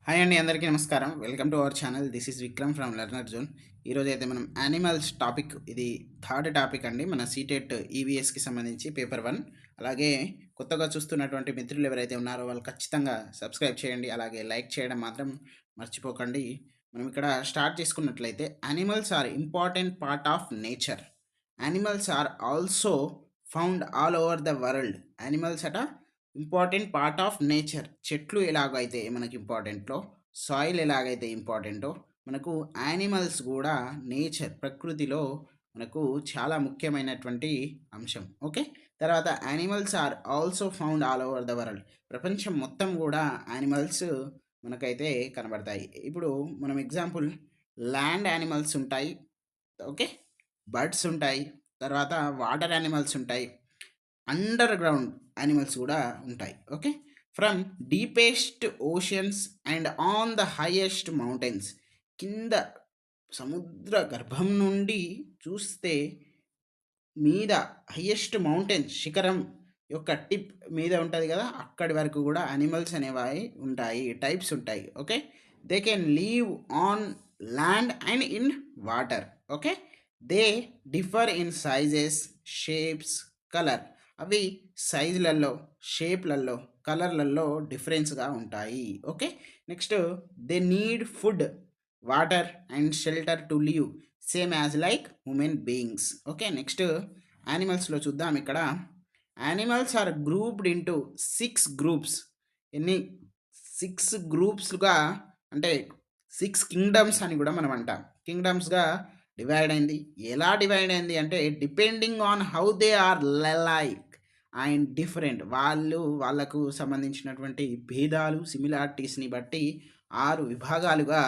Hi అండి, అందరికీ నమస్కారం. Welcome to our channel. This is Vikram from learner zone. ఈరోజు అయితే మనం యానిమల్స్ టాపిక్, ఇది థర్డ్ టాపిక్ అండి, మన సీటెట్ ఈవీఎస్కి సంబంధించి పేపర్ 1. అలాగే కొత్తగా చూస్తున్నటువంటి మిత్రులు ఎవరైతే ఉన్నారో వాళ్ళు ఖచ్చితంగా సబ్స్క్రైబ్ చేయండి, అలాగే లైక్ చేయడం మాత్రం మర్చిపోకండి. మనం ఇక్కడ స్టార్ట్ చేసుకున్నట్లయితే, animals are important part of nature. Animals are also found all over the world. Animals are important part of nature. చెట్లు ఎలాగైతే మనకి ఇంపార్టెంటో, సాయిల్ ఎలాగైతే ఇంపార్టెంటో, మనకు యానిమల్స్ కూడా నేచర్, ప్రకృతిలో మనకు చాలా ముఖ్యమైనటువంటి అంశం. ఓకే, తర్వాత animals are also found all over the world. ప్రపంచం మొత్తం కూడా యానిమల్స్ మనకైతే కనబడతాయి. ఇప్పుడు మనం ఎగ్జాంపుల్, ల్యాండ్ యానిమల్స్ ఉంటాయి, ఓకే, బర్డ్స్ ఉంటాయి, తర్వాత వాటర్ యానిమల్స్ ఉంటాయి, అండర్ గ్రౌండ్ యానిమల్స్ కూడా ఉంటాయి. Okay, from deepest oceans and on the highest mountains. కింద సముద్ర గర్భం నుండి చూస్తే మీద హైయెస్ట్ మౌంటైన్ శిఖరం యొక్క టిప్ మీద ఉంటుంది కదా, అక్కడి వరకు కూడా యానిమల్స్ అనేవి ఉంటాయి, టైప్స్ ఉంటాయి. Okay, they can live on land and in water. Okay, they differ in sizes, shapes, colour. అవి సైజులలో, షేప్లలో, కలర్లలో డిఫరెన్స్గా ఉంటాయి. Okay, next, they need food, water and shelter to live, same as like human beings. Okay, next యానిమల్స్లో చూద్దాం. ఇక్కడ animals are grouped into 6 groups. ఎన్ని? 6 గ్రూప్స్గా, అంటే 6 కింగ్డమ్స్ అని కూడా మనం అంటాం. కింగ్డమ్స్గా డివైడ్ అయింది. ఎలా డివైడ్ అయింది అంటే, depending on how they are like and different. వాళ్ళకు సంబంధించినటువంటి భేదాలు, సిమిలారిటీస్ని బట్టి 6 విభాగాలుగా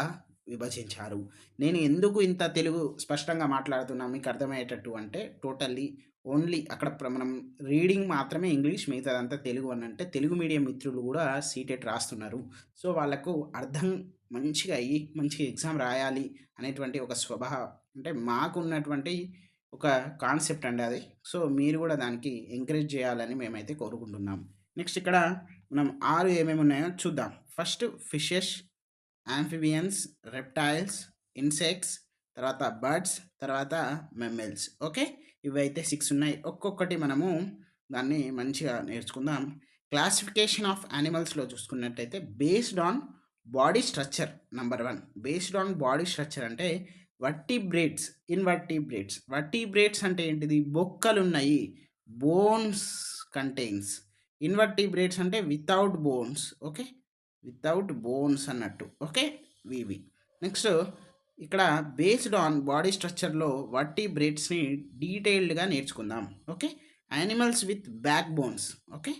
విభజించారు. నేను ఎందుకు ఇంత తెలుగు స్పష్టంగా మాట్లాడుతున్నా మీకు అర్థమయ్యేటట్టు అంటే, టోటల్లీ ఓన్లీ అక్కడ మనం రీడింగ్ మాత్రమే ఇంగ్లీష్, మిగతాదంతా తెలుగు అని. అంటే తెలుగు మీడియం మిత్రులు కూడా సీటెట్ రాస్తున్నారు. సో వాళ్ళకు అర్థం మంచిగా అయ్యి మంచిగా ఎగ్జామ్ రాయాలి అనేటువంటి ఒక అంటే మాకున్నటువంటి ఒక కాన్సెప్ట్ అండి అది. సో మీరు కూడా దానికి ఎంకరేజ్ చేయాలని మేమైతే కోరుకుంటున్నాం. నెక్స్ట్ ఇక్కడ మనం 6 ఏమేమి ఉన్నాయో చూద్దాం. First fishes, amphibians, reptiles, insects, తర్వాత బర్డ్స్, తర్వాత మెమ్మెల్స్. ఓకే, ఇవైతే 6 ఉన్నాయి. ఒక్కొక్కటి మనము దాన్ని మంచిగా నేర్చుకుందాం. క్లాసిఫికేషన్ ఆఫ్ యానిమల్స్లో చూసుకున్నట్టయితే, based on body structure. Number 1, based on body structure అంటే వర్టిబ్రేట్స్, ఇన్వర్టిబ్రేట్స్. వర్టిబ్రేట్స్ అంటే ఏంటిది? బొక్కలు ఉన్నాయి, బోన్స్ కంటైన్స్. ఇన్వర్టిబ్రేట్స్ అంటే without bones. Okay, without bones అన్నట్టు. ఓకే, వివి. నెక్స్ట్ ఇక్కడ బేస్డ్ ఆన్ బాడీ స్ట్రక్చర్లో వర్టిబ్రేట్స్ని డీటెయిల్డ్గా నేర్చుకుందాం. Okay, animals with back bones. Okay,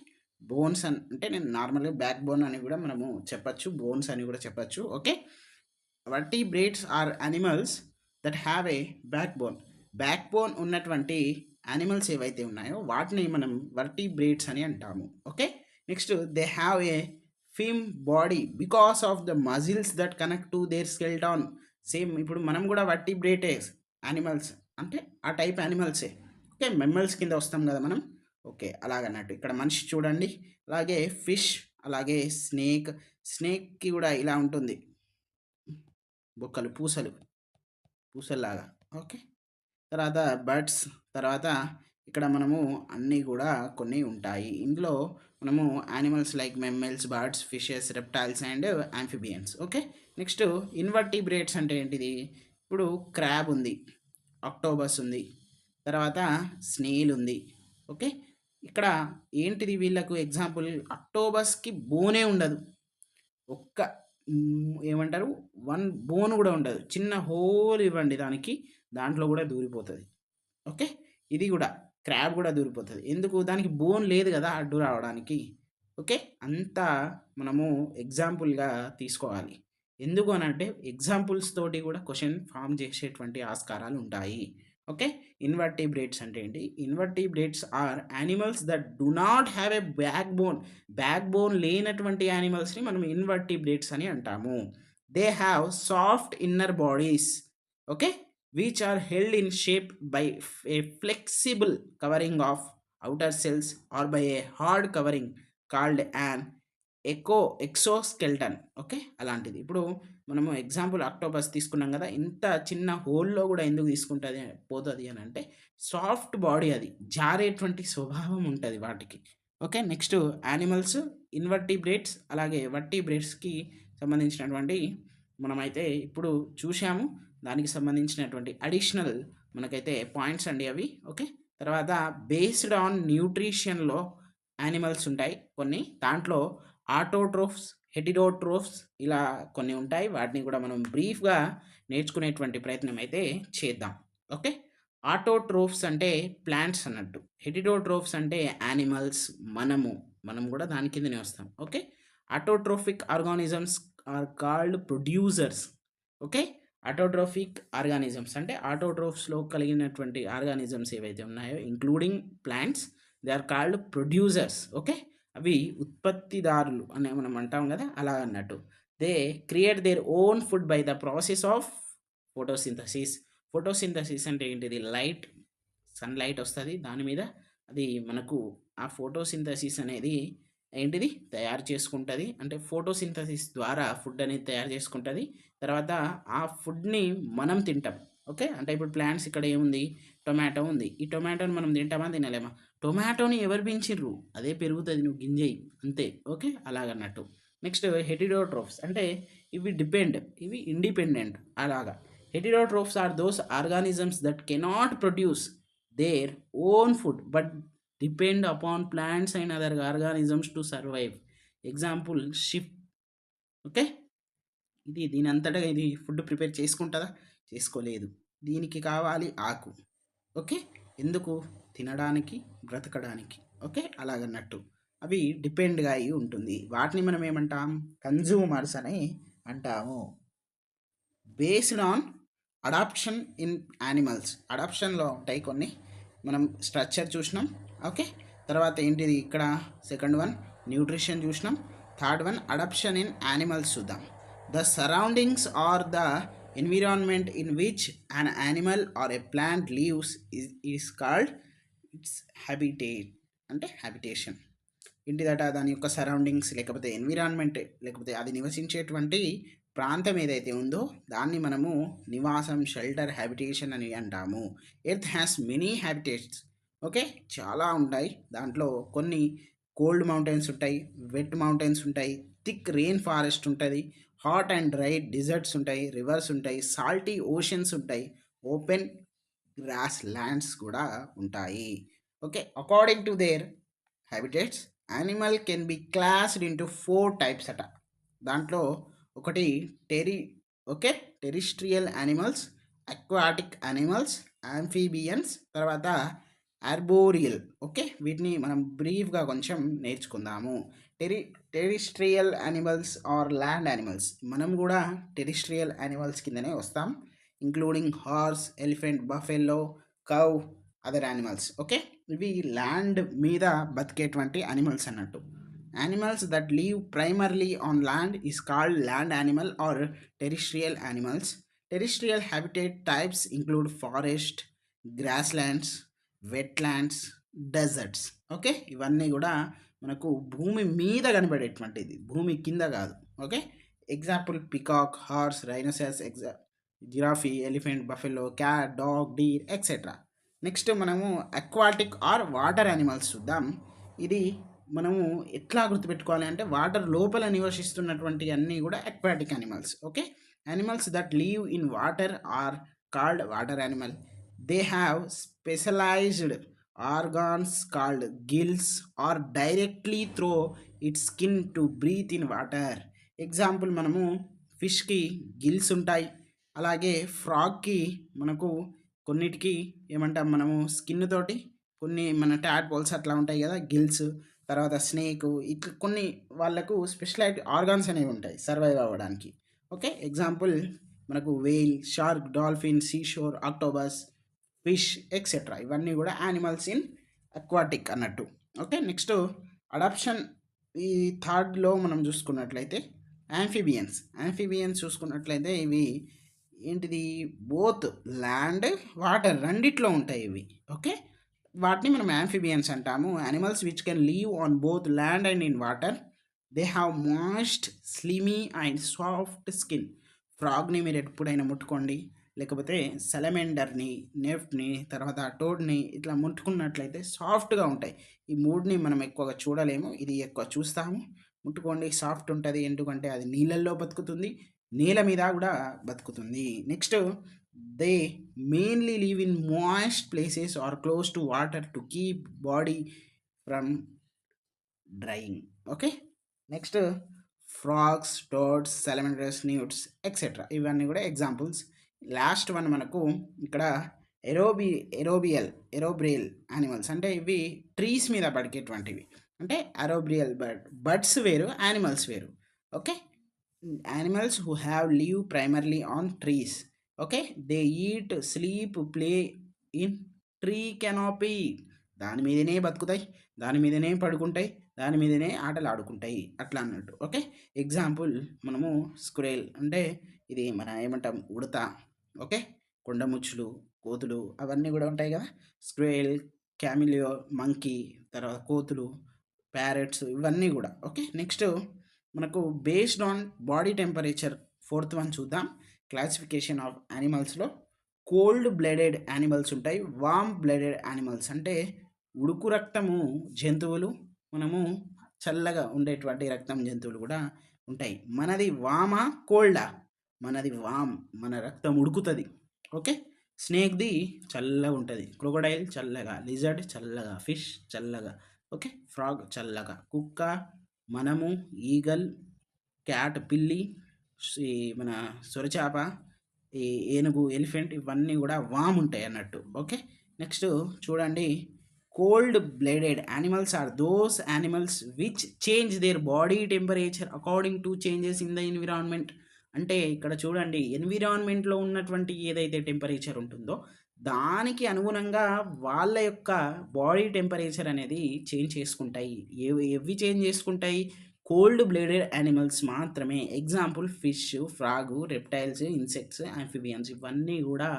bones అంటే నేను నార్మల్గా బ్యాక్ బోన్ అని కూడా మనము చెప్పచ్చు, బోన్స్ అని కూడా చెప్పచ్చు. Okay, vertebrates are animals that have a back bone. Back bone ఉన్నటువంటి యానిమల్స్ ఏవైతే ఉన్నాయో వాటిని మనం వర్టిబ్రేట్స్ అని అంటాము. Okay, next, they have a firm body because of the muscles that connect to their skeleton. Same ఇప్పుడు మనం కూడా వర్టిబ్రేటే యానిమల్స్, అంటే ఆ టైప్ యానిమల్సే. ఓకే, మెమ్మల్స్ కింద వస్తాం కదా మనం. ఓకే, అలాగన్నట్టు. ఇక్కడ మనిషి చూడండి, అలాగే ఫిష్, అలాగే స్నేక్. స్నేక్కి కూడా ఇలా ఉంటుంది, బొక్కలు, పూసల్లాగా. ఓకే, తర్వాత బర్డ్స్, తర్వాత ఇక్కడ మనము అన్నీ కూడా కొన్ని ఉంటాయి. ఇందులో మనము animals like mammals, birds, fishes, reptiles and amphibians. Okay, next invertebrates అంటే ఏంటిది? ఇప్పుడు క్రాబ్ ఉంది, ఆక్టోబస్ ఉంది, తర్వాత స్నేల్ ఉంది. ఓకే, ఇక్కడ ఏంటిది? వీళ్ళకు ఎగ్జాంపుల్, ఆక్టోబస్కి బోనే ఉండదు, ఒక్క ఏమంటారు, 1 బోన్ కూడా ఉండదు. చిన్న హోల్ ఇవ్వండి దానికి, దాంట్లో కూడా దూరిపోతుంది. ఓకే, ఇది కూడా క్రాబ్ కూడా దూరిపోతుంది. ఎందుకు? దానికి బోన్ లేదు కదా అడ్డు రావడానికి. ఓకే, అంతా మనము ఎగ్జాంపుల్గా తీసుకోవాలి. ఎందుకు అని అంటే, ఎగ్జాంపుల్స్ తోటి కూడా క్వశ్చన్ ఫామ్ చేసేటువంటి ఆస్కారాలు ఉంటాయి. ఓకే, ఇన్వర్టిబ్రేట్స్ అంటే ఏంటి? Invertebrates are animals that do not have a back bone. Back bone లేనటువంటి యానిమల్స్ని మనం ఇన్వర్టిబ్రేట్స్ అని అంటాము. They have soft inner bodies. Okay, which are held in shape by a flexible covering of outer cells or by a hard covering called an exoskeleton. Okay. అలాంటిది. ఇప్పుడు మనము example octopus తీసుకున్నాం గదా! ఇంత చిన్న హోల్‌లో గూడా ఎందుకు తీసుకుంటది పోతది అనంటే సాఫ్ట్ బాడీ అది. జారేటువంటి స్వభావం ఉంటది వాటికి. ఓకే. నెక్స్ట్ యానిమల్స్, ఇన్వర్టిబ్రేట్స్ అలాగే వర్టిబ్రేట్స్‌కి సంబంధించినటువంటి మనమైతే ఇప్పుడు చూశాము. దానికి సంబంధించినటువంటి అడిషనల్ మనకైతే పాయింట్స్ అండి అవి. ఓకే. తర్వాత బేస్డ్ ఆన్ న్యూట్రిషన్‌లో యానిమల్స్ ఉంటాయి కొన్ని. దాంట్లో ఆటోట్రోఫ్స్, హెటిరోట్రోఫ్స్ ఇలా కొన్ని ఉంటాయి. వాటిని కూడా మనం బ్రీఫ్‌గా నేర్చుకునేటువంటి ప్రయత్నం అయితే చేద్దాం. ఓకే. ఆటోట్రోఫ్స్ అంటే ప్లాంట్స్ అన్నట్టు. హెటిరోట్రోఫ్స్ అంటే యానిమల్స్, మనం కూడా దాని కిందనే వస్తాం. Okay. Autotrophic organisms are called producers. Okay. Autotrophic organisms అంటే ఆటోట్రోఫ్స్‌లో కలిగినటువంటి ఆర్గానిజమ్స్ ఏవైతే ఉన్నాయో including plants they are called producers. Okay. అవి ఉత్పత్తిదారులు అని మనం అంటాం కదా! అలా అన్నట్టు. They create their own food by the process of photosynthesis. Photosynthesis అంటే ఏంటిది? సన్‌లైట్ వస్తది. దాని మీద అది మనకు ఆ ఫోటోసింథసిస్ అనేది ఏంటిది? తయారు చేసుకుంటది. అంటే ఫోటోసింథసిస్ ద్వారా ఫుడ్ అనేది తయారు చేసుకుంటది. తర్వాత ఆ ఫుడ్‌ని మనం తింటాం. ఓకే. అంటే ఇప్పుడు ప్లాంట్స్ ఇక్కడ ఏముంది? టొమాటో ఉంది. ఈ టొమాటోని మనం తింటామా? తినలేమా? టొమాటోని ఎవరు పెంచిర్రు? అదే పెరుగుతది. నువ్వు గింజెయి అంతే. ఓకే. అలాగన్నట్టు. నెక్స్ట్ హెటిరోట్రోఫ్స్ అంటే ఇవి ఇండిపెండెంట్ అలాగా. Heterotrophs are those organisms that cannot produce their own food but depend upon plants and other organisms to survive. Example sheep. Okay. దీనంతటగా ఇది ఫుడ్ ప్రిపేర్ చేసుకుంటదా? చేసుకోలేదు. దీనికి కావాలి ఆకు. ఓకే. ఎందుకు? తినడానికి, బ్రతకడానికి. ఓకే. అలాగన్నట్టు. అవి డిపెండ్‌గా అయ్యి ఉంటుంది. వాటిని మనం ఏమంటాం? కన్జ్యూమర్స్ అని అంటాము. Based on adaptation in animals. అడాప్షన్‌లో ఉంటాయి కొన్ని. మనం స్ట్రక్చర్ చూసినాం. ఓకే. తర్వాత ఏంటిది ఇక్కడ సెకండ్ వన్ న్యూట్రిషన్ చూసినాం. Third one adaptation in animals చూద్దాం. The surroundings or the environment in which an animal or a plant lives is called its habitat అంటే హ్యాబిటేషన్. ఏంటిదట? దాని యొక్క సరౌండింగ్స్ లేకపోతే ఎన్విరాన్మెంట్ లేకపోతే అది నివసించేటువంటి ప్రాంతం ఏదైతే ఉందో దాన్ని మనము నివాసం, షెల్టర్, హ్యాబిటేషన్ అని అంటాము. Earth has many habitats. Okay. చాలా ఉంటాయి. దాంట్లో కొన్ని కోల్డ్ మౌంటైన్స్ ఉంటాయి, వెట్ మౌంటైన్స్ ఉంటాయి, థిక్ రెయిన్ ఫారెస్ట్ ఉంటుంది, హాట్ అండ్ డ్రై డిజర్ట్స్ ఉంటాయి, రివర్స్ ఉంటాయి, సాల్టీ ఓషన్స్ ఉంటాయి, ఓపెన్ గ్రాస్ ల్యాండ్స్ కూడా ఉంటాయి. Okay. According to their habitats animal can be classed into 4 types అట. దాంట్లో ఒకటి టెరి okay terrestrial animals, aquatic animals, amphibians, తర్వాత ఆర్బోరియల్. ఓకే. వీటిని మనం బ్రీఫ్గా కొంచెం నేర్చుకుందాము. టెరి terrestrial animals are land animals. మనం కూడా టెరిస్ట్రియల్ యానిమల్స్ కిందనే వస్తాం. Including horse, elephant, buffalo, cow, other animals. Okay. ఇవి ల్యాండ్ మీద బతికేటువంటి యానిమల్స్ అన్నట్టు. Animals that live primarily on land is called land animal or terrestrial animals. Terrestrial habitat types include forest, grasslands, wetlands, deserts. Okay. ఇవన్నీ కూడా మనకు భూమి మీద కనబడేటువంటిది. భూమి కింద కాదు. Okay. Example peacock, horse, rhinoceros, giraffe, elephant, buffalo, cat, dog, deer etcetera. Next మనము అక్వాటిక్ ఆర్ వాటర్ యానిమల్స్ చూద్దాం. ఇది మనము ఎట్లా గుర్తుపెట్టుకోవాలి అంటే వాటర్ లోపల నివసిస్తున్నటువంటి అన్నీ కూడా aquatic animals. Okay. Animals that live in water are called water animal. They have specialised organs called gills or directly through its skin to breathe in water. Example మనము ఫిష్‌కి గిల్స్ ఉంటాయి. అలాగే ఫ్రాగ్‌కి మనకు కొన్నిటికి ఏమంటాం మనము స్కిన్ తోటి కొన్ని మన టాడ్‌పోల్స్ అట్లా ఉంటాయి కదా! గిల్స్. తర్వాత స్నేకు ఇట్లా కొన్ని వాళ్ళకు స్పెషలైజ్డ్ ఆర్గాన్స్ అనేవి ఉంటాయి సర్వైవ్ అవ్వడానికి. ఓకే. ఎగ్జాంపుల్ మనకు whale, shark, dolphin, seahorse, octopus, fish etcetera. ఇవన్నీ కూడా యానిమల్స్ ఇన్ అక్వాటిక్ అన్నట్టు. ఓకే. నెక్స్ట్ అడాప్షన్ ఈ థర్డ్‌లో మనం చూసుకున్నట్లయితే యాంఫిబియన్స్ చూసుకున్నట్లయితే ఇవి ఏంటిది? బోత్ ల్యాండ్, వాటర్ రెండిట్లో ఉంటాయి ఇవి. ఓకే. వాటిని మనం యాంఫిబియన్స్ అంటాము. Animals which can live on both land and in water. They have moist slimy and soft skin. ఫ్రాగ్ని మీరు ఎప్పుడైనా ముట్టుకోండి, లేకపోతే సెలమెండర్ని, నెఫ్ట్ని, తర్వాత టోడ్ని ఇట్లా ముట్టుకున్నట్లయితే సాఫ్ట్గా ఉంటాయి. ఈ మూడుని మనం ఎక్కువగా చూడలేము, ఇది ఎక్కువ చూస్తాము. ముట్టుకోండి, సాఫ్ట్ ఉంటుంది. ఎందుకంటే అది నీళ్ళల్లో బతుకుతుంది, నేల మీద కూడా బతుకుతుంది. Next, they mainly live in moist places or close to water to keep body from drying. Okay, next frogs, toads, salamanders, newts etcetera, ఇవన్నీ కూడా ఎగ్జాంపుల్స్. లాస్ట్ వన్ మనకు ఇక్కడ ఎరోబి ఎరోబ్రియల్ యానిమల్స్, అంటే ఇవి ట్రీస్ మీద బతికేటువంటివి. అంటే అరోబ్రియల్ బర్డ్స్ వేరు, యానిమల్స్ వేరు. Okay, animals who have live primarily on trees. Okay, they eat, sleep, play in tree canopy. దాని మీదనే బతుకుతాయి, దాని మీదనే పడుకుంటాయి, దాని మీదనే ఆటలు ఆడుకుంటాయి, అట్లా అన్నట్టు. ఓకే, ఎగ్జాంపుల్ మనము స్క్వేల్ అంటే ఇది మన ఏమంటాం, ఉడత. ఓకే, కొండముచ్చులు, కోతులు అవన్నీ కూడా ఉంటాయి కదా. స్క్వేల్, క్యామిలియో, మంకీ, తర్వాత కోతులు, ప్యారెట్స్ ఇవన్నీ కూడా. ఓకే, నెక్స్ట్ మనకు based on body temperature fourth one చూద్దాం. క్లాసిఫికేషన్ ఆఫ్ యానిమల్స్లో కోల్డ్ బ్లడెడ్ యానిమల్స్ ఉంటాయి, వామ్ బ్లడెడ్ యానిమల్స్ అంటే ఉడుకు రక్తము జంతువులు, మనము చల్లగా ఉండేటువంటి రక్తం జంతువులు కూడా ఉంటాయి. మనది వామా కోల్డా? మనది వామ్, మన రక్తం ఉడుకుతుంది. ఓకే, స్నేక్ది చల్లగా ఉంటుంది, క్రొకడైల్ చల్లగా, లిజర్డ్ చల్లగా, ఫిష్ చల్లగా. ఓకే, ఫ్రాగ్ చల్లగా, కుక్క, మనము, ఈగల్, క్యాట్ పిల్లి, మన సొరచాప, ఈ ఏనుగు ఎలిఫెంట్ ఇవన్నీ కూడా వామ్ ఉంటాయి అన్నట్టు. ఓకే, నెక్స్ట్ చూడండి, cold blooded animals are those animals which change their body temperature according to changes in the environment. అంటే ఇక్కడ చూడండి, ఎన్విరాన్మెంట్లో ఉన్నటువంటి ఏదైతే టెంపరేచర్ ఉంటుందో దానికి అనుగుణంగా వాళ్ళ యొక్క బాడీ టెంపరేచర్ అనేది చేంజ్ చేసుకుంటాయి. ఎవి చేంజ్ చేసుకుంటాయి? కోల్డ్ బ్లడెడ్ యానిమల్స్ మాత్రమే. Example fish, frog, reptiles, insects, amphibians ఇవన్నీ కూడా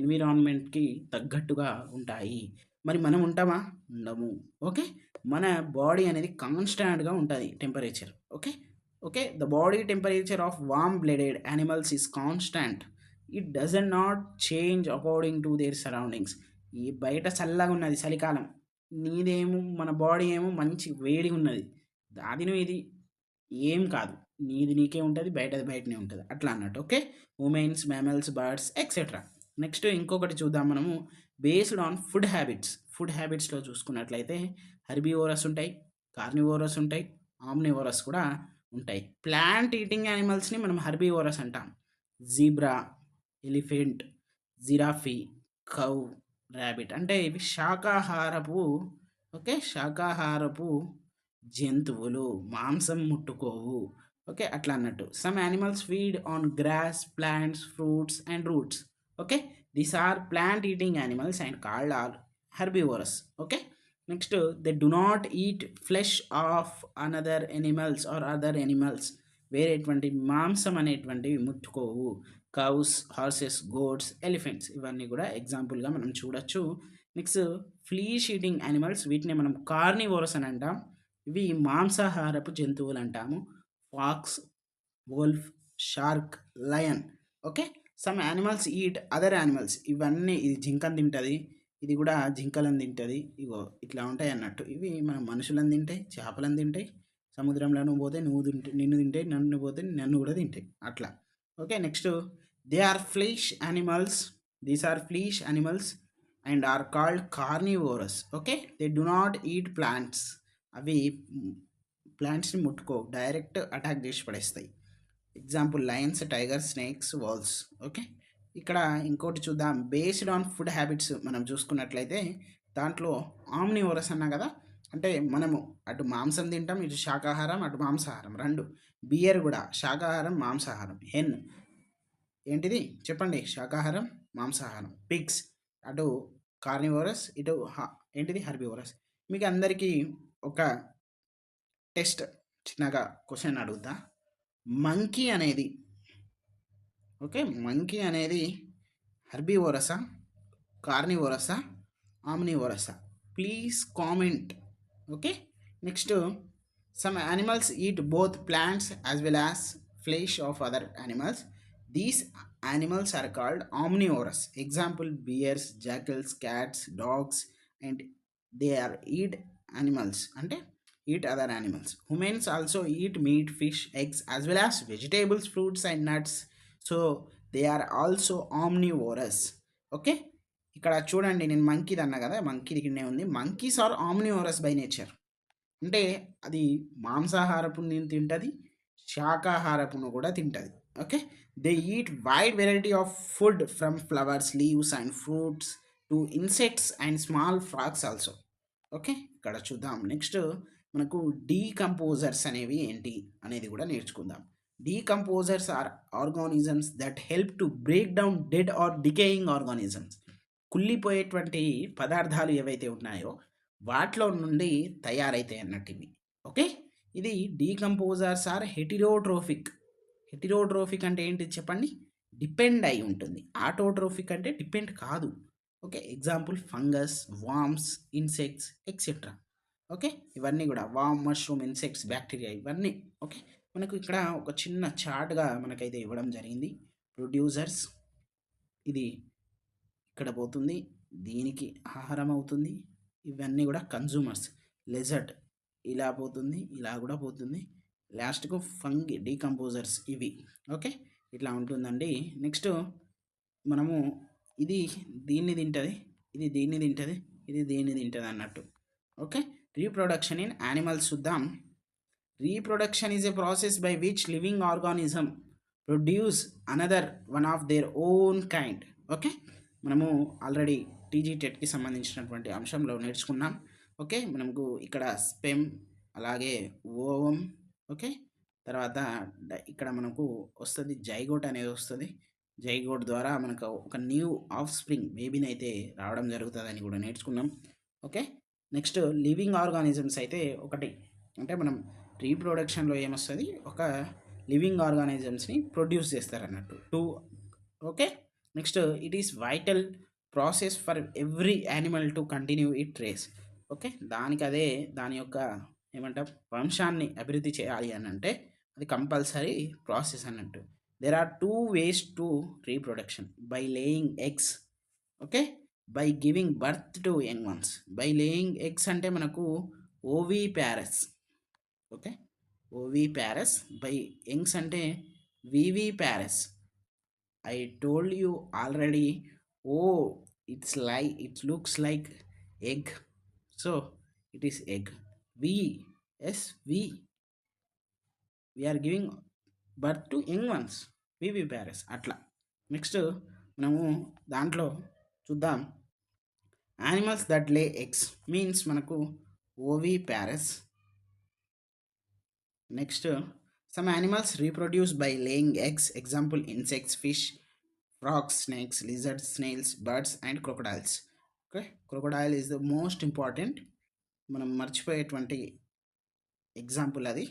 ఎన్విరాన్మెంట్కి తగ్గట్టుగా ఉంటాయి. మరి మనం ఉంటామా? ఉండము. ఓకే, మన బాడీ అనేది కాన్స్టాంట్గా ఉంటుంది temperature. Okay, okay, the body temperature of warm blooded animals is constant. It doesn't not change according to there surroundings. ఈ బయట చల్లగా ఉన్నది చలికాలం, నీదేమో మన బాడీ ఏమో మంచి వేడిగా ఉన్నది, అది ఇది ఏం కాదు, నీది నీకే ఉంటుంది, బయటది బయటనే ఉంటుంది, అట్లా అన్నట్టు. Okay, humans, mammals, birds etcetera. Next ఇంకొకటి చూద్దాం మనము, based on food habits. Food హ్యాబిట్స్లో చూసుకున్నట్లయితే హెర్బివోరస్ ఉంటాయి, కార్నివోరస్ ఉంటాయి, ఆమ్నివోరస్ కూడా ఉంటాయి. ప్లాంట్ ఈటింగ్ యానిమల్స్ని మనం హెర్బివోరస్ అంటాం. Zebra, elephant, giraffe, cow, rabbit అంటే ఇవి శాకాహారపు, ఓకే, శాకాహారపు జంతువులు, మాంసం ముట్టుకోవు. ఓకే, అట్లా అన్నట్టు. Some animals feed on grass, plants, fruits and roots. Okay, these are plant eating animals and called are herbivorous. Okay, next, they do not eat flesh of another animals or other animals. వేరేటువంటి మాంసం అనేటువంటివి ముట్టుకోవు. Cows, horses, goats, elephants ఇవన్నీ కూడా ఎగ్జాంపుల్గా మనం చూడొచ్చు. Next, ఫ్లీష్ eating animals, వీటిని మనం కార్నివోరస్ అని అంటాం. ఇవి మాంసాహారపు జంతువులు అంటాము. Fox, wolf, shark, lion. Okay, some animals eat other animals. ఇవన్నీ, ఇది జింకను తింటుంది, ఇది కూడా జింకలను తింటుంది. ఇగో ఇట్లా ఉంటాయి అన్నట్టు. ఇవి మన మనుషులను తింటాయి, చేపలను తింటాయి, సముద్రంలోనూ పోతే నువ్వు తింటే నిన్ను తింటాయి, నన్ను పోతే నన్ను కూడా తింటాయి, అట్లా. Okay, next, they are flesh animals, these are flesh animals and are called carnivorous. Okay, they do not eat plants. అవి ప్లాంట్స్ని ముట్టుకో, డైరెక్ట్ అటాక్ చేసి పడేస్తాయి. Example lions, tigers, snakes, wolves. Okay, ఇక్కడ ఇంకోటి చూద్దాం. బేస్డ్ ఆన్ ఫుడ్ హ్యాబిట్స్ మనం చూసుకున్నట్లయితే దాంట్లో ఆమ్నివోరస్ అన్నా కదా, అంటే మనము అటు మాంసం తింటాం, ఇటు శాకాహారం, అటు మాంసాహారం రెండు. బియర్ కూడా శాకాహారం, మాంసాహారం. హెన్ ఏంటిది చెప్పండి, శాకాహారం, మాంసాహారం. పిగ్స్ అటు కార్నివోరస్, ఇటు ఏంటిది హెర్బివోరస్. మీకు అందరికీ ఒక టెస్ట్ చిన్నగా క్వశ్చన్ అడుగుతా. మంకీ అనేది, ఓకే, మంకీ అనేది హెర్బివోరసా, కార్నివోరసా, ఆమ్నివోరసా? Please comment. Okay, next, Some animals eat both plants as well as flesh of other animals. These animals are called omnivorous. Example bears, jackals, cats, dogs, and they are eat animals అంటే eat other animals. Humans also eat meat, fish, eggs as well as vegetables, fruits and nuts. So they are also omnivorous. Okay, ఇక్కడ చూడండి నేను మంకీది అన్నా కదా, monkey కిందే ఉంది. Monkeys are omnivorous by nature. అంటే అది మాంసాహారపుని తింటది, శాకాహారపును కూడా తింటది. Okay, they eat wide variety of food from flowers, leaves and fruits to insects and small frogs also. Okay, ఇక్కడ చూద్దాం. నెక్స్ట్ మనకు డీకంపోజర్స్ అనేవి ఏంటి అనేది కూడా నేర్చుకుందాం. Decomposers are organisms that help to break down dead or decaying organisms. కుళ్ళిపోయేటువంటి పదార్థాలు ఏవైతే ఉన్నాయో వాటిలో నుండి తయారైతాయి అన్నట్టు ఇవి. ఓకే, ఇది డీకంపోజర్స్ ఆర్ హెటిరోట్రోఫిక్. హెటిరోట్రోఫిక్ అంటే ఏంటి చెప్పండి? డిపెండ్ అయి ఉంటుంది. ఆటోట్రోఫిక్ అంటే డిపెండ్ కాదు. Okay, example fungus, worms, insects etcetera. Okay, ఇవన్నీ కూడా వామ్, మష్రూమ్, ఇన్సెక్ట్స్, బ్యాక్టీరియా ఇవన్నీ. ఓకే, మనకు ఇక్కడ ఒక చిన్న చార్ట్గా మనకైతే ఇవ్వడం జరిగింది. ప్రొడ్యూసర్స్ ఇది ఇక్కడ పోతుంది, దీనికి ఆహారం అవుతుంది. ఇవన్నీ కూడా కన్జ్యూమర్స్, లెజర్ట్ ఇలా పోతుంది, ఇలా కూడా పోతుంది. లాస్ట్కు ఫంగి డీకంపోజర్స్ ఇవి. ఓకే, ఇట్లా ఉంటుందండి. నెక్స్ట్ మనము ఇది దీన్ని తింటుంది, ఇది దీన్ని తింటుంది, ఇది దీన్ని తింటుంది అన్నట్టు. ఓకే, రీప్రొడక్షన్ ఇన్ యానిమల్స్ చూద్దాం. Reproduction is a process by which living organism produce another one of their own kind. Okay, మనము ఆల్రెడీ టీజీ టెట్కి సంబంధించినటువంటి అంశంలో నేర్చుకున్నాం. ఓకే, మనకు ఇక్కడ స్పెమ్, అలాగే ఓవం. ఓకే, తర్వాత ఇక్కడ మనకు వస్తుంది జైగోట్ అనేది వస్తుంది. జైగోట్ ద్వారా మనకు ఒక న్యూ ఆఫ్ స్ప్రింగ్ బేబీని అయితే రావడం జరుగుతుందని కూడా నేర్చుకున్నాం. ఓకే, నెక్స్ట్ లివింగ్ ఆర్గానిజమ్స్ అయితే ఒకటి, అంటే మనం రీప్రొడక్షన్లో ఏమొస్తుంది, ఒక లివింగ్ ఆర్గానిజమ్స్ని ప్రొడ్యూస్ చేస్తారన్నట్టు too. Okay, next it is vital process for every animal to continue it race. Okay, దానికి అదే దాని యొక్క ఏమంటాం వంశాన్ని అభివృద్ధి చేయాలి అని అంటే అది కంపల్సరీ ప్రాసెస్ అన్నట్టు. There are two ways to reproduction: by laying eggs, okay, by giving birth to young ones. By laying eggs అంటే మనకు oviparous. Okay, oviparous. By youngs అంటే viviparous. I told you already. Oh, it looks like egg, so it is egg. We are giving birth to young ones, viviparous అట్లా. Next మనము దాంట్లో చూద్దాం. Animals that lay eggs means మనకు oviparous. Next some animals reproduce by laying eggs. Example insects, fish, frogs, snakes, lizards, snails, birds and crocodiles. Okay, crocodile is the most important, మనం మర్చిపోయేటువంటి example అది.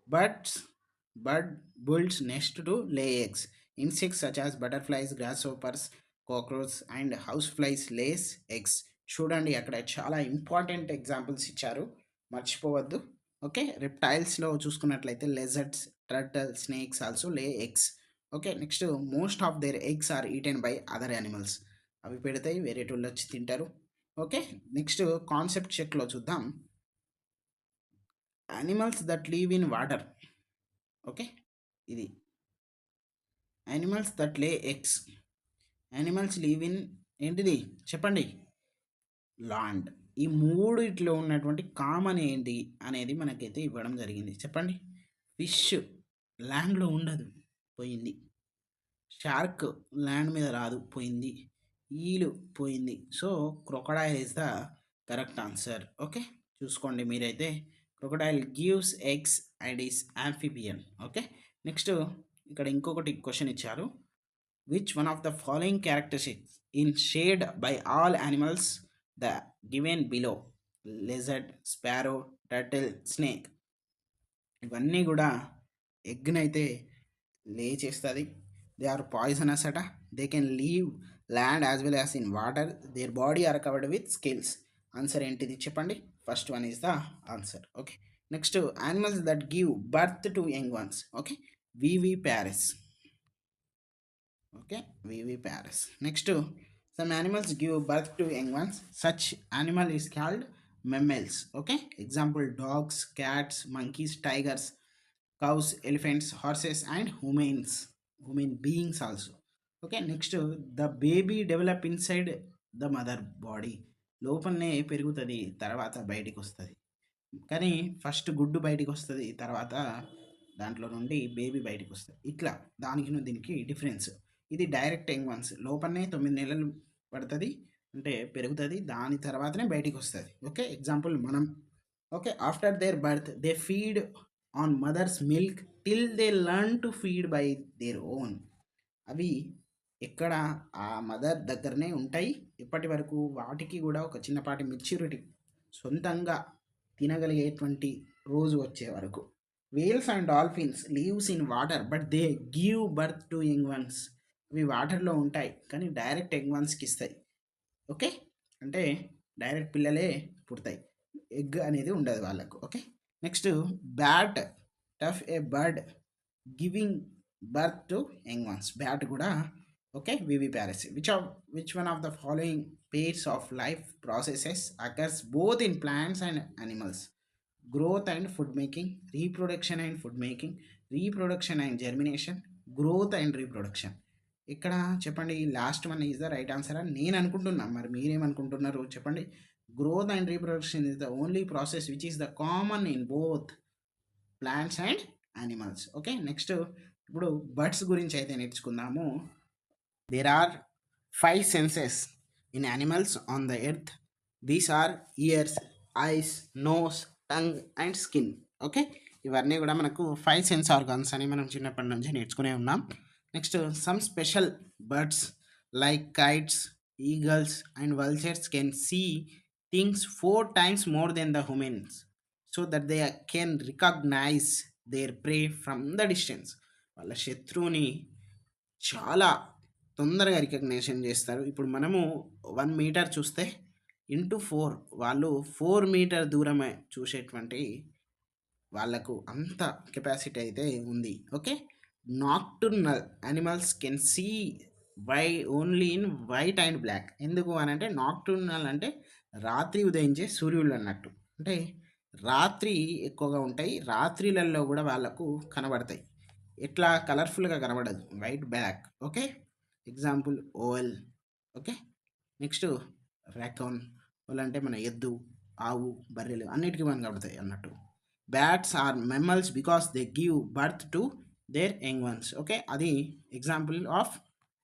Bird builds nest to lay eggs. Insects such as butterflies, grasshoppers, cockroaches and houseflies lays eggs. చూడండి అక్కడ చాలా important examples ఇచ్చారు, మర్చిపోవద్దు. Okay, రెప్టైల్స్లో చూసుకున్నట్లయితే lizards, turtle, snakes also lay eggs. Okay, next most of their eggs are eaten by other animals. అవి పెడతాయి, వేరేటోళ్ళు వచ్చి తింటారు. ఓకే, నెక్స్ట్ కాన్సెప్ట్ చెక్లో చూద్దాం. Animals that live in water. Okay, ఇది animals that lay eggs. Animals live in ఏంటిది చెప్పండి? Land. ఈ మూడిట్లో ఉన్నటువంటి కామన్ ఏంటి అనేది మనకైతే ఇవ్వడం జరిగింది. చెప్పండి. ఫిష్ ల్యాండ్లో ఉండదు, పోయింది. షార్క్ ల్యాండ్ మీద రాదు, పోయింది. ఈలు పోయింది. So crocodile is the correct answer. Okay, చూసుకోండి మీరైతే. Crocodile gives eggs and is amphibian. Okay, next ఇక్కడ ఇంకొకటి క్వశ్చన్ ఇచ్చారు. Which one of the following characteristics in shared by all animals the given below? Lizard, sparrow, turtle, snake. ఇవన్నీ కూడా ఎగ్నైతే lay చేస్తుంది. They are poisonous అట. They can live land as well as in water. Their body are covered with scales. Answer ఏంటిది చెప్పండి? First one is the answer. Okay, next animals that give birth to young ones. Okay, viviparous. Okay, viviparous. Next some animals give birth to young ones. Such animal is called mammals. Okay, example dogs, cats, monkeys, tigers, cows, elephants, horses, and human beings also. Okay, next the baby develop inside the mother body. లోపలనే పెరుగుతుంది, తర్వాత బయటికి వస్తుంది. కానీ first గుడ్డు బయటికి వస్తుంది, తర్వాత దాంట్లో నుండి బేబీ బయటికి వస్తుంది. ఇట్లా దానికి దీనికి డిఫరెన్స్. ఇది డైరెక్ట్ యంగ్ వన్స్, లోపలనే 9 నెలలు పడుతుంది, అంటే పెరుగుతుంది, దాని తర్వాతనే బయటికి వస్తుంది. ఓకే, ఎగ్జాంపుల్ మనం. Okay, after their birth they feed on mothers milk till they learn to feed by their own. అవి ఎక్కడ ఆ మదర్ దగ్గరనే ఉంటాయి ఇప్పటి వరకు. వాటికి కూడా ఒక చిన్నపాటి మెచ్యూరిటీ, సొంతంగా తినగలిగేటువంటి రోజు వచ్చే వరకు. Wales and dolphins leaves in water but they give birth to young once. ఇవి వాటర్లో ఉంటాయి కానీ డైరెక్ట్ యంగ్ వన్స్కి ఇస్తాయి. ఓకే, అంటే డైరెక్ట్ పిల్లలే పుడతాయి, ఎగ్ అనేది ఉండదు వాళ్ళకు. Okay, next bat tough a bird giving birth to young ones. Bat కూడా okay, viviparous. Which one of the following pairs of life processes occurs both in plants and animals? Growth and food making, reproduction and food making, reproduction and germination, growth and reproduction. ఇక్కడ చెప్పండి, last one is the right answer అని నేను అనుకుంటున్నా. మరి మీరేమనుకుంటున్నారు చెప్పండి. Growth and reproduction is the only process which is the common in both plants and animals. Okay, next ఇప్పుడు birds గురించి అయితే నేర్చుకుందాము. There are 5 senses in animals on the earth. These are ears, eyes, nose, tongue and skin. Okay, ఇవన్నీ కూడా మనకు 5 sense organs అని మనం చిన్నప్పటి నుంచి నేర్చుకునే ఉన్నాం. Next some special birds like kites, eagles and vultures can see things 4 times more than the humans so that they can recognize their prey from the distance. వాళ్ళ శత్రువుని చాలా తొందరగా రికగ్నిషన్ చేస్తారు. ఇప్పుడు మనము 1 మీటర్ చూస్తే ఇంటూ 4, వాళ్ళు 4 మీటర్ దూరమే చూసేటువంటి వాళ్ళకు అంత కెపాసిటీ అయితే ఉంది. Okay, nocturnal animals can see why only in white and black. ఎందుకు అని అంటే నాక్టర్నల్ అంటే రాత్రి ఉదయించే సూర్యుడు అన్నట్టు. అంటే రాత్రి ఎక్కువగా ఉంటాయి, రాత్రిలలో కూడా వాళ్ళకు కనబడతాయి. ఎట్లా కలర్ఫుల్గా కనబడదు, white black. Okay, example owl. Okay, next raccoon. Owl అంటే మన ఎద్దు, ఆవు, బర్రెలు అన్నిటికీ మనం కనబడతాయి అన్నట్టు. Bats are mammals because they give birth to their young ones. Okay, అది ఎగ్జాంపుల్ ఆఫ్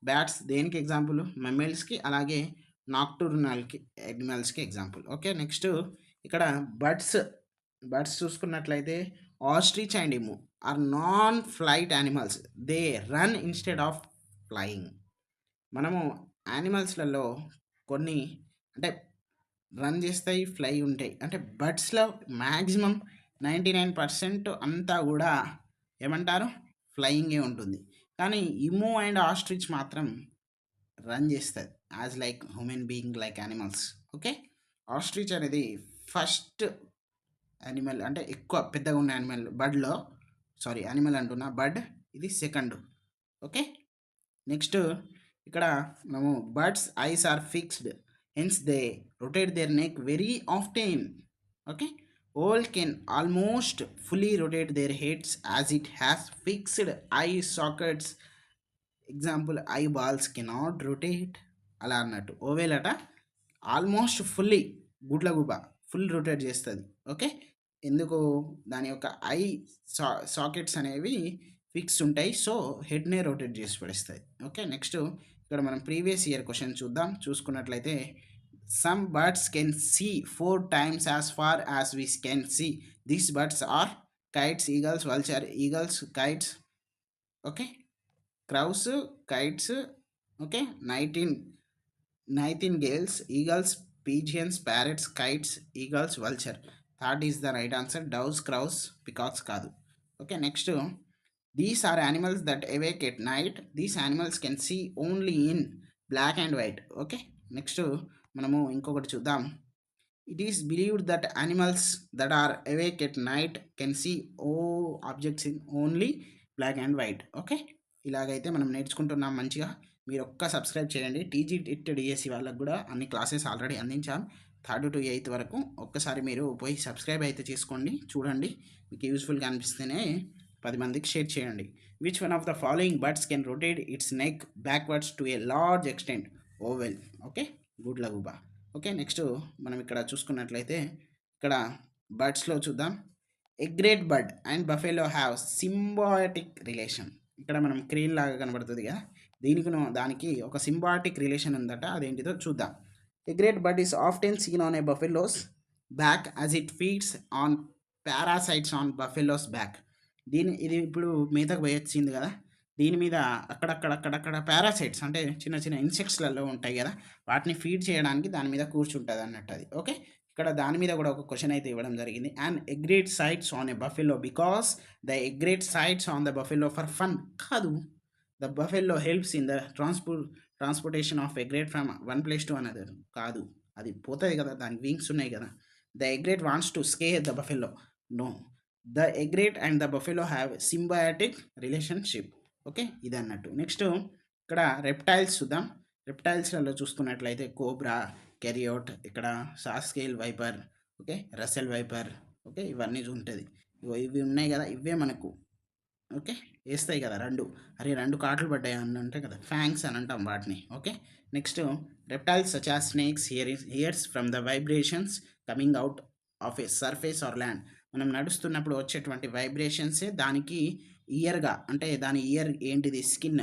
బ్యాట్స్ దేనికి ఎగ్జాంపుల్, మెమ్మల్స్కి, అలాగే నాక్టర్నల్కి యానిమల్స్కి ఎగ్జాంపుల్. ఓకే, నెక్స్ట్ ఇక్కడ బర్డ్స్ చూసుకున్నట్లయితే ostrich and emu are non flight animals. They run instead of flying. మనము యానిమల్స్లలో కొన్ని అంటే రన్ చేస్తాయి, ఫ్లై ఉంటాయి. అంటే బర్డ్స్లో మ్యాక్సిమం 99% అంతా కూడా ఏమంటారు, ఫ్లయింగే ఉంటుంది. కానీ ఇము అండ్ ఆస్ట్రిచ్ మాత్రం రన్ చేస్తుంది as like human being like animals. Okay, ostrich అనేది ఫస్ట్ యానిమల్, అంటే ఎక్కువ పెద్దగా ఉన్న యానిమల్ బర్డ్లో. సారీ, యానిమల్ అంటున్నా, బర్డ్ ఇది సెకండ్. ఓకే, నెక్స్ట్ ఇక్కడ మనము birds eyes are fixed, hence they rotate their neck very often. Okay, owl can almost fully rotate their heads as it has fixed eye sockets. Example eyeballs cannot rotate. అలా అన్నట్టు ఓవేల్ అట almost fully గుడ్లగుబ full rotate చేస్తుంది. Okay, ఎందుకు, దాని యొక్క I sockets అనేవి fix ఉంటాయి, so హెడ్నే rotate చేసి పడిస్తాయి. ఓకే, నెక్స్ట్ ఇక్కడ మనం ప్రీవియస్ ఇయర్ క్వశ్చన్ చూద్దాం. చూసుకున్నట్లయితే some birds can see 4 times as far as we can see. These birds are kites, eagles, vulture, eagles, kites, okay, crows, kites, okay, nightingales, eagles, pigeons, parrots, kites, eagles, vulture. That is the right answer. Doves, crows, peacocks కాదు. Okay, next these are animals that awake at night. These animals can see only in black and white. Okay, next మనము ఇంకొకటి చూద్దాం. It is believed that animals that are awake at night can see all objects in only black and white. Okay, ఇలాగైతే మనం నేర్చుకుంటున్నాం మంచిగా. మీరు subscribe చేయండి. TG it DSC వాళ్ళకు కూడా అన్ని classes already అందించాం, 3rd to 8th వరకు. ఒక్కసారి మీరు పోయి సబ్స్క్రైబ్ అయితే చేసుకోండి, చూడండి. మీకు యూస్ఫుల్గా అనిపిస్తేనే 10 మందికి షేర్ చేయండి. Which one of the following birds can rotate its neck backwards to a large extent? Owl. Okay, good లగుబా. ఓకే, నెక్స్ట్ మనం ఇక్కడ చూసుకున్నట్లయితే ఇక్కడ బర్డ్స్లో చూద్దాం. Egret bird and buffalo have symbiotic relation. ఇక్కడ మనం క్రీన్ లాగా కనబడుతుంది కదా, దానికి ఒక సింబాటిక్ రిలేషన్ ఉందట, అదేంటిదో చూద్దాం. Egret bird is often seen on a buffalo's back as it feeds on parasites on buffalo's back. ఇది ఇప్పుడు మీదకు పోయొచ్చింది కదా, దీని మీద అక్కడక్కడ పారాసైట్స్ అంటే చిన్న చిన్న ఇన్సెక్ట్స్లలో ఉంటాయి కదా, వాటిని ఫీడ్ చేయడానికి దాని మీద కూర్చుంటుంది అన్నట్టు అది. ఓకే, ఇక్కడ దాని మీద కూడా ఒక క్వశ్చన్ అయితే ఇవ్వడం జరిగింది. And egret sits on a buffalo because the egret sits on the buffalo for fun. కాదు, the buffalo helps in the transportation of egret from one place to another. కాదు, అది పోతుంది కదా, దానికి వింగ్స్ ఉన్నాయి కదా. The egret wants to scare the buffalo. No, the egret and the buffalo have symbiotic relationship. Okay, ఇది అన్నట్టు. Next ఇక్కడ రెప్టైల్స్ చూద్దాం. రెప్టైల్స్లలో చూసుకున్నట్లయితే కోబ్రా, కెరియోట్, ఇక్కడ saw scaled viper, okay, Russell viper, okay, ఇవన్నీ ఉంటుంది. ఇవి ఉన్నాయి కదా, ఇవే మనకు ఓకే వేస్తాయి కదా రెండు. అరే రెండు కాట్లు పడ్డాయి అని ఉంటాయి కదా, ఫ్యాంక్స్ అని అంటాం వాటిని. Okay, next reptiles such as snakes hears from the vibrations coming out of a surface or land. మనం నడుస్తున్నప్పుడు వచ్చేటువంటి వైబ్రేషన్సే దానికి ఇయర్గా, అంటే దాని ఇయర్ ఏంటిది, స్కిన్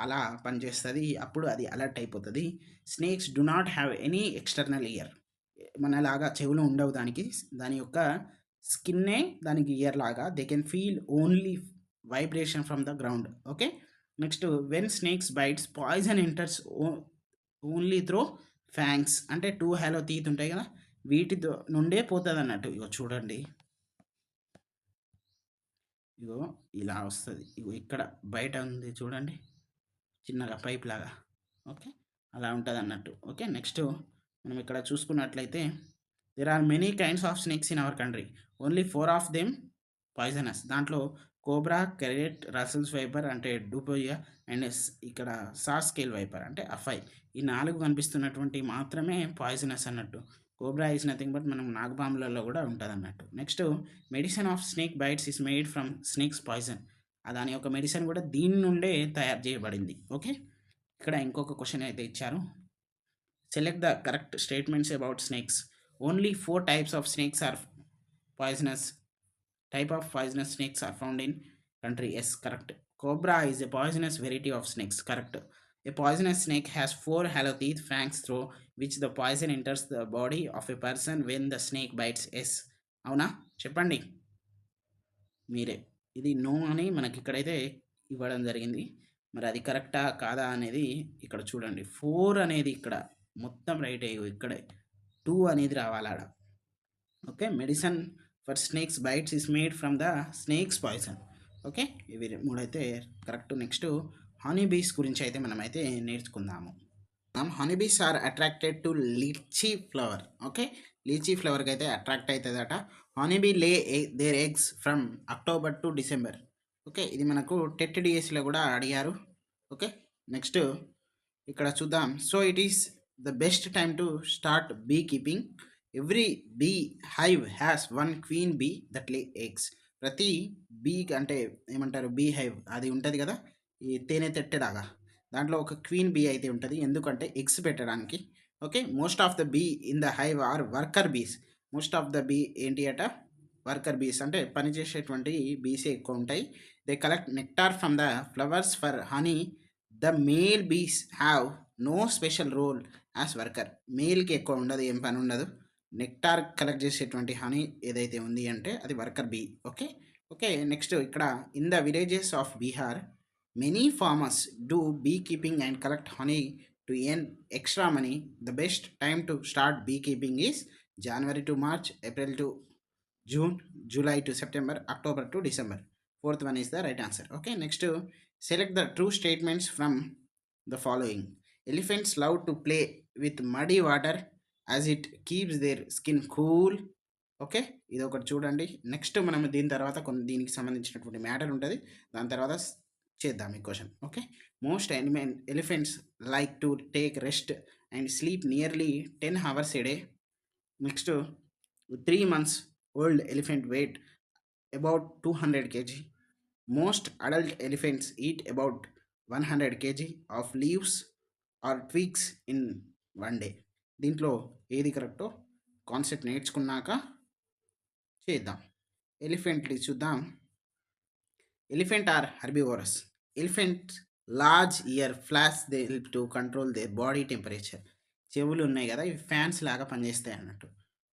అలా పనిచేస్తుంది, అప్పుడు అది అలర్ట్ అయిపోతుంది. Snakes do not have any external ear. మనలాగా చెవులు ఉండవు దానికి, దాని యొక్క స్కిన్నే దానికి ఇయర్ లాగా. They can feel only vibration from the ground. Okay, next when snakes bites poison enters only through fangs. అంటే 2 హాలో టీత్ ఉంటాయి కదా, వీటితో నుండే పోతుంది అన్నట్టు. ఇగో చూడండి, ఇగో ఇలా వస్తుంది. ఇగో ఇక్కడ బయట ఉంది చూడండి, చిన్నగా పైప్ లాగా. ఓకే, అలా ఉంటుంది అన్నట్టు. ఓకే, నెక్స్ట్ మనం ఇక్కడ చూసుకున్నట్లయితే there are many kinds of snakes in our country, only 4 of them poisonous. దాంట్లో కోబ్రా, కెరెట్, రసల్స్ వైపర్ అంటే డూపోయా, అండ్ ఇక్కడ సాస్కేల్ వైపర్ అంటే అఫై. ఈ 4 కనిపిస్తున్నటువంటి మాత్రమే పాయిజనస్ అన్నట్టు. కోబ్రా ఈజ్ నథింగ్ బట్ మనం నాగపాములలో కూడా ఉంటుంది అన్నట్టు. Next medicine of snake bytes is made from snakes poison. దాని యొక్క మెడిసిన్ కూడా దీని నుండే తయారు చేయబడింది. ఓకే, ఇక్కడ ఇంకొక క్వశ్చన్ అయితే ఇచ్చారు. Select the correct statements about snakes. Only 4 types of snakes are poisonous. Type of poisonous snakes are found in country. Yes, correct. Cobra is a poisonous variety of snakes. Correct. A poisonous snake has 4 hollow teeth, fangs through which the poison enters the body of a person when the snake bites. Yes. అవునా, చెప్పండి మీరే. ఇది no అని మనకి ఇక్కడైతే ఇవ్వడం జరిగింది. మరి అది కరెక్టా కాదా అనేది ఇక్కడ చూడండి. 4 అనేది ఇక్కడ మొత్తం రైట్ అయ్యి, ఇక్కడే 2 అనేది రావాలాడ. Okay, medicine for snakes bites is made from the snake's poison. Okay, ఇవి 3 అయితే కరెక్ట్. నెక్స్ట్ హనీ బీస్ గురించి అయితే మనమైతే నేర్చుకుందాము. Honey bees are attracted to litchi flower. Okay, litchi ఫ్లవర్కి అయితే అట్రాక్ట్ అవుతుందట. Honey bee lay their eggs from October to December. Okay, ఇది మనకు టెట్ డిఎస్లో కూడా అడిగారు. ఓకే, నెక్స్ట్ ఇక్కడ చూద్దాం. So it is the best time to start be keeping. Every beehive has 1 queen bee that lay eggs. ప్రతి bee అంటే ఏమంటారు, be hive అది ఉంటుంది కదా, ఈ తేనె తెట్టెలాగా, దాంట్లో ఒక క్వీన్ బీ అయితే ఉంటుంది, ఎందుకంటే ఎగ్స్ పెట్టడానికి. Okay, most of the bee in the hive are worker bees. Most of the bee ఏంటి అట, వర్కర్ బీస్ అంటే పనిచేసేటువంటి బీసే ఎక్కువ ఉంటాయి. They collect nectar from the flowers for honey. The male bees have no special role as worker. మేల్కి ఎక్కువ ఉండదు, ఏం పని ఉండదు. నెక్టార్ కలెక్ట్ చేసేటువంటి హనీ ఏదైతే ఉంది అంటే అది worker bee. Okay, okay, next ఇక్కడ in the villages of Bihar many farmers do bee keeping and collect honey to earn extra money. The best time to start be keeping is January to March, April to June, July to September, October to December. Fourth one is the right answer. Okay, next select the true statements from the following. Elephants love to play with muddy water as it keeps there skin cool. Okay. ఇదొకటి చూడండి. Next మనం దీని తర్వాత దీనికి సంబంధించినటువంటి matter ఉంటది. దాని తర్వాత చేద్దాం ఈ question. Okay. Most elephants like to take rest and sleep nearly 10 hours a day. Next 3 months old elephant weight about 200 kg. Most adult elephants eat about 100 kg of leaves or twigs in one day. దీంట్లో ఏది కరెక్టో concept నేర్చుకున్నాక చేద్దాం. ఎలిఫెంట్లు చూద్దాం. Elephant are herbivorous. Elephant large ear flaps they help to control their body temperature. చెవులు ఉన్నాయి కదా, ఇవి ఫ్యాన్స్ లాగా పనిచేస్తాయి అన్నట్టు.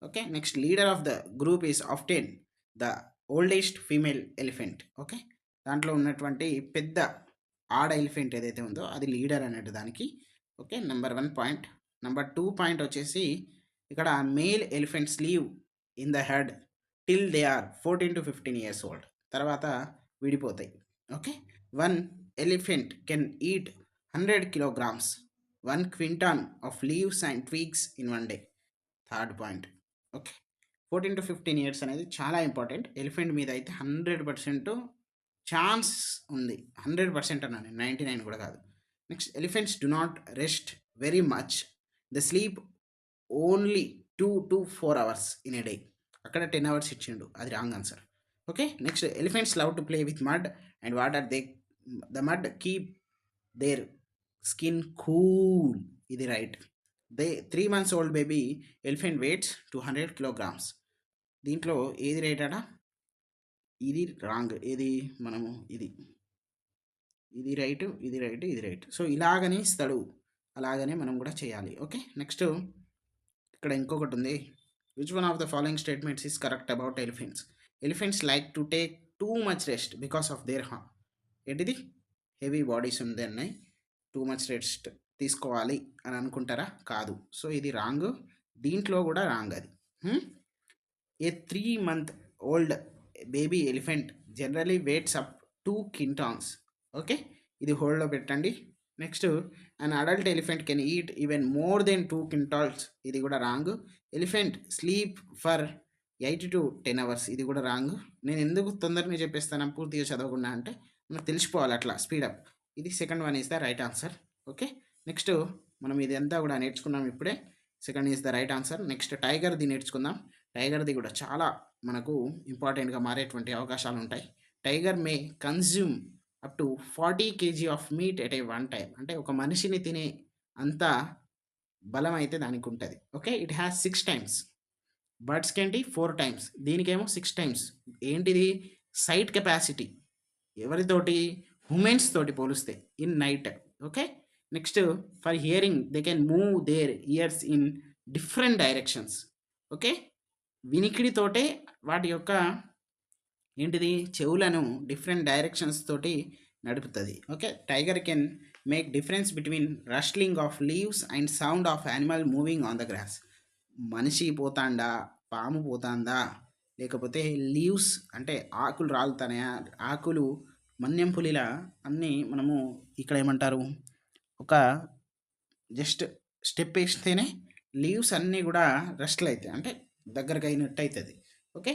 Okay. Next leader of the group is often the oldest female elephant. Okay. దాంట్లో ఉన్నటువంటి పెద్ద ఆడ ఎలిఫెంట్ ఏదైతే ఉందో అది లీడర్ అన్నట్టు దానికి. Okay. Number 1 point. Number 2 point వచ్చేసి ఇక్కడ male elephants live in the herd till they are 14 to 15 years old. తర్వాత విడిపోతాయి. Okay. 1 elephant can eat 100 kilograms 1 quinton of leaves and twigs in 1 day. Third point. Okay. 14 to 15 years అనేది చాలా important. Elephant మీద అయితే 100% chance ఉంది. 100% అన్నాను, 99 కూడా కాదు. Next elephants do not rest very much. The sleep only 2 to 4 hours in a day. అక్కడ 10 hours ఇచ్చిండు, అది wrong answer. Okay. Next elephants love to play with mud and water. The mud keep their skin cool. ఇది right. 3 months old baby elephant weights 200 kilograms. దీంట్లో ఏది right అడా? ఇది wrong. ఇది మనము ఇది రైట్, ఇది రైట్, ఇది రైట్. సో ఇలాగనే ఇస్తాడు, అలాగనే మనం కూడా చేయాలి. ఓకే. నెక్స్ట్ ఇక్కడ ఇంకొకటి ఉంది. Which one of the following statements is correct about elephants? Elephants like to take too much rest because of their ఏంటిది హెవీ బాడీస్ ఉంది అన్నాయి. టూ మచ్ రెస్ట్ తీసుకోవాలి అని అనుకుంటారా? కాదు. సో ఇది రాంగ్. దీంట్లో కూడా రాంగ్ అది. ఏ 3 month old baby elephant generally weights up 2 quintons. Okay. ఇది హోల్డ్లో పెట్టండి. Next an adult elephant can eat even more than 2 quintals. ఇది కూడా wrong. Elephant sleep for 8 to 10 hours. ఇది కూడా రాంగ్. నేను ఎందుకు తొందరగా చెప్పేస్తాను పూర్తిగా చదవకుండా అంటే మనకు తెలిసిపోవాలి అట్లా స్పీడప్. ఇది second one is the right answer. Okay. Next మనం ఇది అంతా కూడా నేర్చుకున్నాం ఇప్పుడే. Second is the right answer. Next టైగర్ది నేర్చుకుందాం. టైగర్ది కూడా చాలా మనకు ఇంపార్టెంట్గా మారేటువంటి అవకాశాలు ఉంటాయి. Tiger may consume up to 40 kg of meat at a one time. అంటే ఒక మనిషిని తినే అంత బలం అయితే దానికి ఉంటుంది. ఓకే. It has 6 times. బర్డ్స్కి ఏంటి 4 times, దీనికేమో 6 times. ఏంటిది? సైట్ కెపాసిటీ ఎవరితోటి? హ్యూమెన్స్ తోటి పోలిస్తే in night. Okay. Next for hearing they can move their ears in different directions. Okay. వినికిడితోటే వాటి యొక్క ఏంటిది చెవులను డిఫరెంట్ డైరెక్షన్స్ తోటి నడుపుతుంది. Okay. Tiger can make difference between rustling of leaves and sound of animal moving on the grass. మనిషి పోతాండా, పాము పోతాందా, లేకపోతే లీవ్స్ అంటే ఆకులు రాలుతాయా, ఆకులు మన్యం పులిలా అన్నీ మనము ఇక్కడ ఏమంటారు, ఒక జస్ట్ స్టెప్ వేస్తేనే లీవ్స్ అన్నీ కూడా రెస్ట్లు అవుతాయి, అంటే దగ్గరకు అయినట్టు అవుతుంది. ఓకే.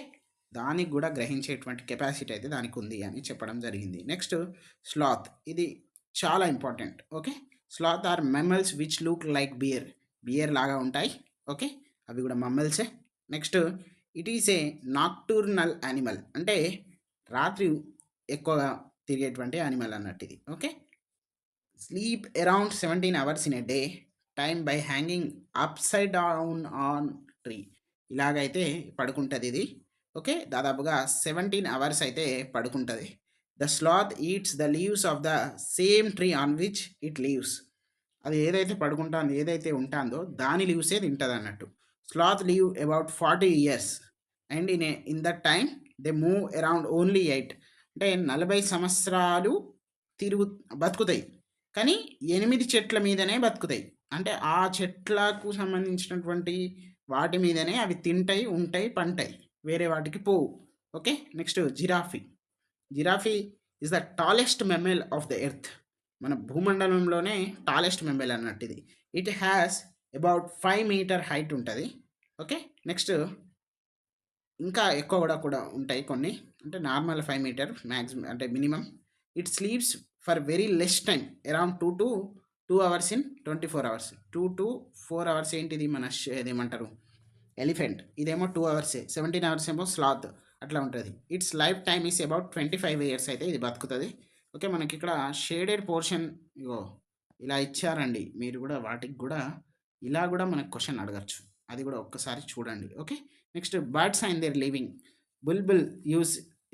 దానికి కూడా గ్రహించేటువంటి కెపాసిటీ అయితే దానికి ఉంది అని చెప్పడం జరిగింది. Next sloth. ఇది చాలా important. Okay. Sloth are mammals which look like bear లాగా ఉంటాయి. ఓకే. అవి కూడా మమ్మల్సే. Next it is a nocturnal animal, అంటే రాత్రి ఎక్కువగా తిరిగేటువంటి యానిమల్ అన్నట్టు ఇది. Okay. Sleep around 17 hours in a day time by hanging upside down on tree. ఇలాగైతే పడుకుంటుంది ఇది. ఓకే. దాదాపుగా 17 hours అయితే పడుకుంటుంది. The sloth eats the leaves of the same tree on which it leaves. అది ఏదైతే పడుకుంటుందో, ఏదైతే ఉంటుందో దాని లీవ్సే తింటుంది అన్నట్టు. Sloth leave about 40 years and in that time they move around only 8. అంటే 40 సంవత్సరాలు బతుకుతాయి, కానీ 8 చెట్ల మీదనే బతుకుతాయి. అంటే ఆ చెట్లకు సంబంధించినటువంటి వాటి మీదనే అవి తింటాయి, ఉంటాయి, పంటాయి, వేరే వాటికి పోవు. Okay. Next giraffe. Giraffe is the tallest mammal of the earth. మన భూమండలంలోనే టాలెస్ట్ మెమెల్ అన్నట్టు ఇది. It has about 5 meter height ఉంటుంది. ఓకే. నెక్స్ట్ ఇంకా ఎక్కువ కూడా ఉంటాయి కొన్ని. అంటే నార్మల్ 5 మీటర్ మ్యాక్సిమం అంటే minimum. It sleeps for very less time around 2 hours in 24 hours. 2 to 4 hours ఏంటిది మన ఇదేమంటారు ఎలిఫెంట్. ఇదేమో 2 అవర్సే. 17 అవర్స్ ఏమో స్లాత్. అట్లా ఉంటుంది. It's life time is about 25 years అయితే ఇది బతుకుతుంది. ఓకే. మనకి ఇక్కడ షేడెడ్ పోర్షన్ ఇగో ఇలా ఇచ్చారండి. మీరు కూడా వాటికి కూడా ఇలా కూడా మనకు క్వశ్చన్ అడగచ్చు. అది కూడా ఒక్కసారి చూడండి. Okay. Next birds and their living. Bulbul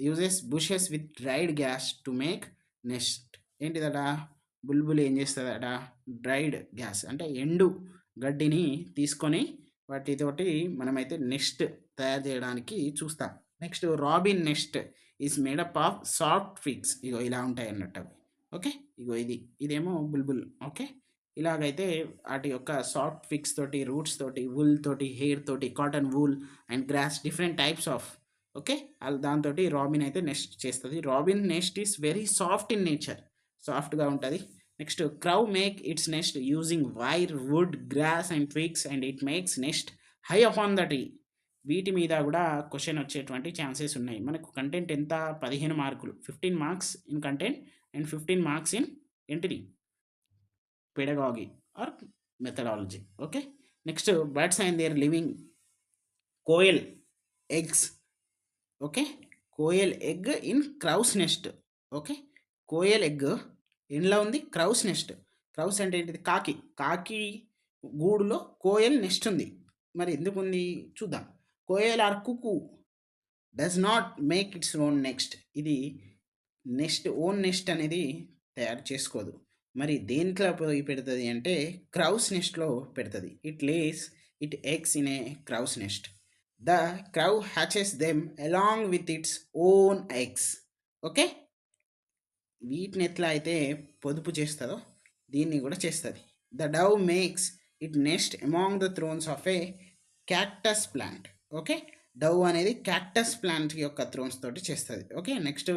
uses bushes with dried grass to make nest. ఏంటిదట? బుల్బుల్ ఏం చేస్తుందట? డ్రైడ్ గ్యాస్ అంటే ఎండు గడ్డిని తీసుకొని వాటితోటి మనమైతే నెస్ట్ తయారు చేయడానికి చూస్తాం. Next robin nest is made up of soft fix. ఇగో ఇలా ఉంటాయి అన్నట్టు అవి. ఓకే. ఇగో ఇదేమో బుల్బుల్. ఓకే. ఇలాగైతే వాటి యొక్క సాఫ్ట్ ఫిక్స్ తోటి, రూట్స్ తోటి, వుల్ తోటి, హెయిర్ తోటి, cotton wool and grass different types of. Okay. దాంతో రాబిన్ అయితే నెస్ట్ చేస్తుంది. Robin nest is very soft in nature. సాఫ్ట్గా ఉంటుంది. Next crow make its nest using wire, wood, grass and twigs and it makes nest high upon the tree. వీటి మీద కూడా question వచ్చేటువంటి chances ఉన్నాయి. మనకు కంటెంట్ ఎంత? 15 మార్కులు. 15 marks in content and 15 marks in ఏంటిది pedagogy or methodology. Okay. Next birds and their living. Koel eggs. Okay. Koel egg in crow's nest. Okay. Koel egg ఇంట్లో ఉంది క్రౌస్ నెస్ట్. క్రౌస్ అంటే ఏంటిది? కాకి. కాకి గూడులో కోయల్ నెస్ట్ ఉంది. మరి ఎందుకు ఉంది చూద్దాం. Koel or cuckoo does not make its own next. ఇది ఓన్ నెస్ట్ అనేది తయారు చేసుకోదు. మరి దేంట్లో పోయి పెడుతుంది అంటే క్రౌస్ నెస్ట్లో పెడుతుంది. It eggs in a crow's nest. The crow hatches them along with its own eggs. Okay. వీటిని ఎట్లా అయితే పొదుపు చేస్తుందో దీన్ని కూడా చేస్తుంది. The dove makes it nest among the thrones of a cactus plant. Okay. Dove అనేది క్యాక్టస్ ప్లాంట్ యొక్క థ్రోన్స్ తోటి చేస్తుంది. ఓకే. నెక్స్ట్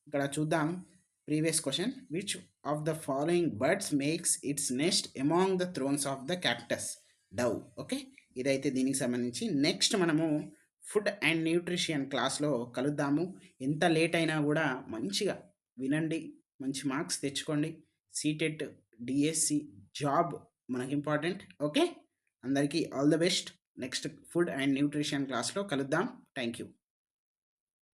ఇక్కడ చూద్దాం previous question. Which of the following birds makes its nest among the thrones of the cactus? Dove. Okay. ఇదైతే దీనికి సంబంధించి next మనము ఫుడ్ అండ్ న్యూట్రిషన్ క్లాస్లో కలుద్దాము. ఎంత లేట్ అయినా కూడా మంచిగా వినండి, మంచి మార్క్స్ తెచ్చుకోండి. సీటెట్, డిఎస్సి, జాబ్ మనకి ఇంపార్టెంట్. ఓకే. అందరికీ all the best. Next food and nutrition క్లాస్లో కలుద్దాం. Thank you.